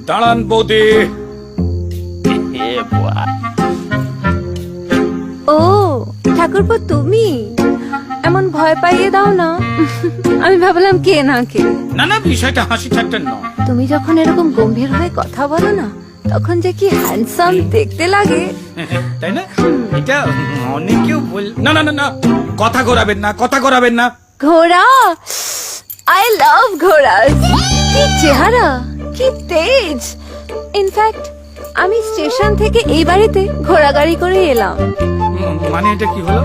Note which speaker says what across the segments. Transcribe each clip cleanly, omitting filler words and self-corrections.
Speaker 1: দাঁড়ান বৌদি।
Speaker 2: ও ঠাকুরপো, তুমি এমন ভয় পাইয়ে দাও না। আমি ভাবলাম কে না কে।
Speaker 1: না না, বিষয়টা হাসি ঠাট্টার নয়।
Speaker 2: তুমি যখন এরকম গম্ভীর হয়ে কথা বলো না, তখন যে কি হ্যান্ডসাম দেখতে লাগে,
Speaker 1: তাই না? এটা অনেকেও বল। না না না না, কথা ঘোরাবেন না, কথা ঘোরাবেন না।
Speaker 2: ঘোড়া, আই লাভ ঘোড়া। কি চেহারা, কি তেজ। ইনফ্যাক্ট আমি স্টেশন থেকে এই বাড়িতে ঘোড়া গাড়ি করে এলাম।
Speaker 1: মানে এটা কি হলো?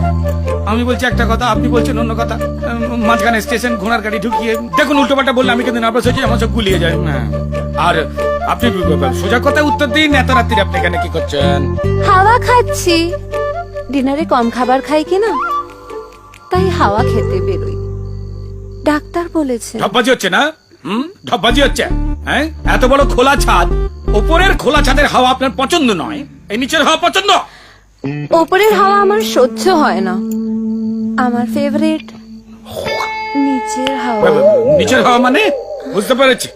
Speaker 1: আমি বলছি একটা কথা, আপনি বলছেন অন্য কথা। মাঝখানে স্টেশন ঘোড়ার গাড়ি ঢুকিয়ে দেখুন, উল্টোপাল্টা বললে আমি কিন্তু নার্ভাস হয়েছি, আমার সব গুলিয়ে যায়। আর আপনি সোজা কথা উত্তর দিন, এত রাত্রিরে আপনি এখানে কি করছেন?
Speaker 2: হাওয়া খাচ্ছি। ডিনারে কম খাবার খাই কিনা, তাই হাওয়া খেতে বেরোই। ডাক্তার বলেছে।
Speaker 1: ঢপবাজি হচ্ছে না? ঢপবাজি হচ্ছে। হ্যাঁ, এত বড় খোলা ছাদ, ওপরের খোলা ছাদের হাওয়া আপনার পছন্দ নয়, এই নিচের হাওয়া পছন্দ।
Speaker 2: ওপরের হাওয়া আমার সহ্য হয় না, আমার ফেভারিট নিচের হাওয়া।
Speaker 1: নিচের হাওয়া মানে? বুঝতে পেরেছি।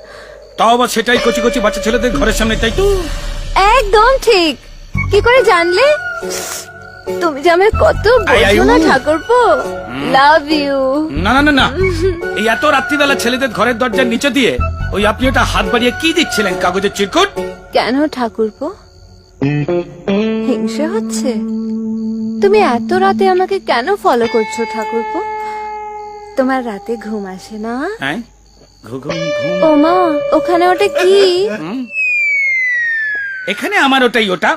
Speaker 1: তাও আবার সেটাই কচি কচি বাচ্চা ছেলেদের ঘরের সামনে, তাই তো?
Speaker 2: একদম ঠিক। কি করে জানলে? তুমি যে আমায় কত বোঝো না ঠাকুরপো। Love you.
Speaker 1: না না না না, এই এত রাত্রিবেলা ছেলেদের ঘরের দরজার নিচে দিয়ে ওই আপনি ওটা হাত বাড়িয়ে কি দিচ্ছিলেন? কাগজের চিরকুট?
Speaker 2: কেন ঠাকুরপো, হিংসে হচ্ছে? তুমি এত রাতে আমাকে কেন ফলো করছো ঠাকুরপো? তোমার রাতে ঘুম আসে না?
Speaker 1: হ্যাঁ, ঘুম ঘুম।
Speaker 2: ও মা, ওখানে ওটা কি?
Speaker 1: এখানে আমার ওটাই ওটা,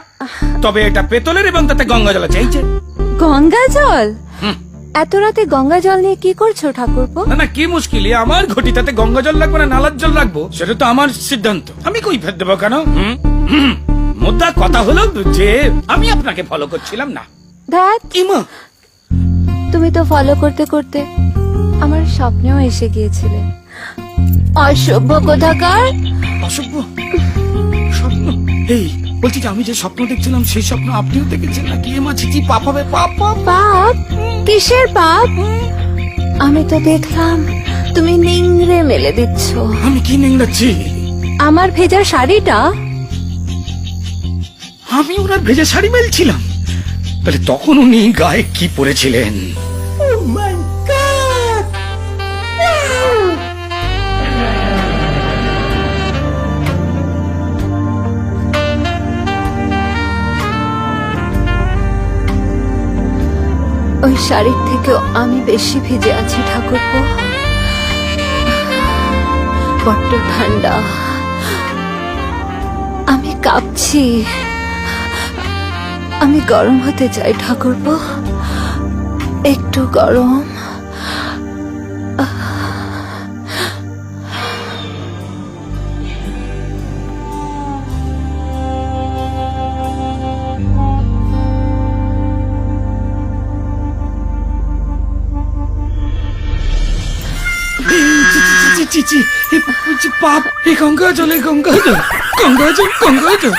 Speaker 1: তবে এটা পেতলের এবং তাতে গঙ্গা জল আছে। এই যে
Speaker 2: গঙ্গা জল। এত রাতে গঙ্গা জল নিয়ে কি করছো ঠাকুরপো?
Speaker 1: না না, কি মুশকিল। আমার ঘটিটাতে গঙ্গা জল লাগবে না নালার জল লাগবো, সেটা তো আমার সিদ্ধান্ত। আমি কই ফের দেবো কেন? মুদ্রা কথা হলো যে আমি আপনাকে ফলো করছিলাম না।
Speaker 2: ধ্যাৎ,
Speaker 1: ইমা,
Speaker 2: তুমি তো ফলো করতে করতে আমার স্বপ্নেও এসে গিয়েছিলে। অসভ্য কোথাকার।
Speaker 1: অসভ্য স্বপ্ন? এই বলছি যে আমি যে স্বপ্ন দেখছিলাম সেই স্বপ্ন আপনিও দেখেছেন নাকি? এমা চিঠি পাপ হবে, পাপ পাপ।
Speaker 2: পাপ? কিসের পাপ? আমি তো দেখলাম তুমি নিংড়ে মেলে দিচ্ছ।
Speaker 1: আমি কি নিংড়াচ্ছি?
Speaker 2: আমার ভেজা শাড়িটা।
Speaker 1: আমি ওনার ভেজা শাড়ি মেলছিলাম? তাহলে তখন উনি গায়ে কি পরেছিলেন?
Speaker 2: ওই শাড়ির থেকেও আমি বেশি ভিজে আছি ঠাকুরপো। বড্ড ঠান্ডা, আমি কাঁপছি। আমি গরম হতে চাই ঠাকুরপো, একটু গরম।
Speaker 1: পাপ, এই গঙ্গা জল, গঙ্গা জল, গঙ্গা জল, গঙ্গা জল।